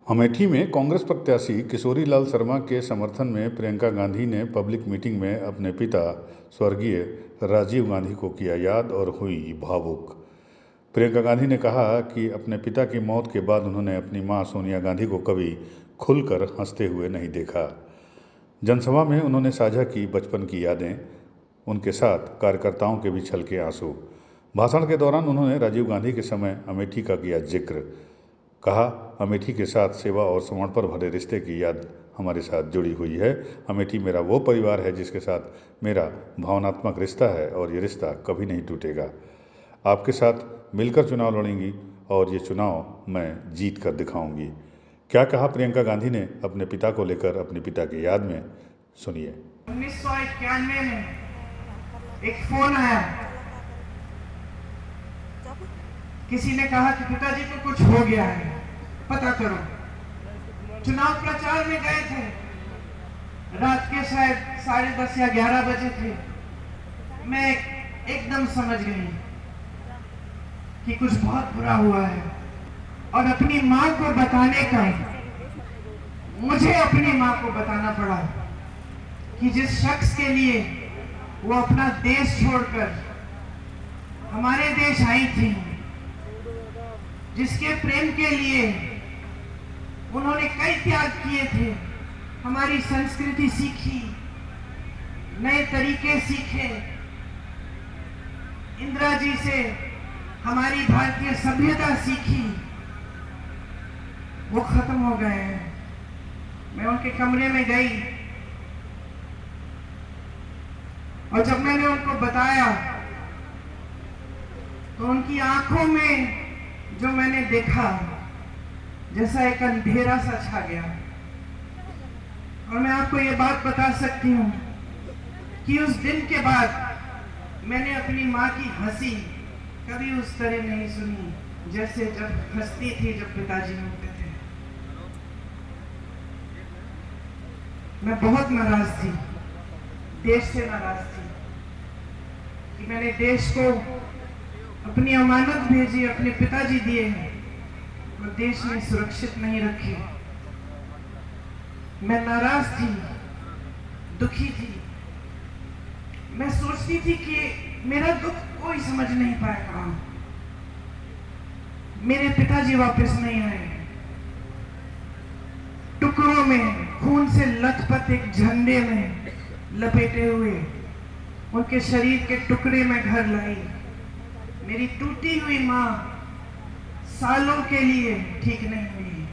अमेठी में कांग्रेस प्रत्याशी किशोरी लाल शर्मा के समर्थन में प्रियंका गांधी ने पब्लिक मीटिंग में अपने पिता स्वर्गीय राजीव गांधी को किया याद और हुई भावुक। प्रियंका गांधी ने कहा कि अपने पिता की मौत के बाद उन्होंने अपनी मां सोनिया गांधी को कभी खुलकर हंसते हुए नहीं देखा। जनसभा में उन्होंने साझा की बचपन की यादें, उनके साथ कार्यकर्ताओं के भी छलके आंसू। भाषण के दौरान उन्होंने राजीव गांधी के समय अमेठी का किया जिक्र। कहा, अमेठी के साथ सेवा और समर्पण भरे रिश्ते की याद हमारे साथ जुड़ी हुई है। अमेठी मेरा वो परिवार है जिसके साथ मेरा भावनात्मक रिश्ता है और ये रिश्ता कभी नहीं टूटेगा। आपके साथ मिलकर चुनाव लड़ेंगी और ये चुनाव मैं जीत कर दिखाऊंगी। क्या कहा प्रियंका गांधी ने अपने पिता को लेकर अपने पिता की याद में, सुनिए। 1991 में एक फोन आया, किसी ने कहा कि पिताजी को कुछ हो गया है, पता करो। चुनाव प्रचार में गए थे, रात के शायद 10:30 या 11 बजे थे। मैं एकदम समझ गई कि कुछ बहुत बुरा हुआ है और अपनी मां को बताने का, मुझे अपनी मां को बताना पड़ा कि जिस शख्स के लिए वो अपना देश छोड़कर हमारे देश आई थी, जिसके प्रेम के लिए उन्होंने कई त्याग किए थे, हमारी संस्कृति सीखी, नए तरीके सीखे, इंदिरा जी से हमारी भारतीय सभ्यता सीखी, वो खत्म हो गए हैं। मैं उनके कमरे में गई और जब मैंने उनको बताया तो उनकी आंखों में जो मैंने देखा, जैसा एक अंधेरा सा छा गया। और मैं आपको ये बात बता सकती हूँ कि उस दिन के बाद मैंने अपनी माँ की हंसी कभी उस तरह नहीं सुनी जैसे जब हंसती थी जब पिताजी होते थे। मैं बहुत नाराज थी, देश से नाराज थी कि मैंने देश को अपनी अमानत भेजी, अपने पिताजी दिए हैं और देश में सुरक्षित नहीं रखे। मैं नाराज थी, दुखी थी। मैं सोचती थी कि मेरा दुख कोई समझ नहीं पाएगा। मेरे पिताजी वापस नहीं आए। टुकड़ों में, खून से लथपथ एक झंडे में लपेटे हुए उनके शरीर के टुकड़े में घर लाई। मेरी टूटी हुई मां सालों के लिए ठीक नहीं हुई।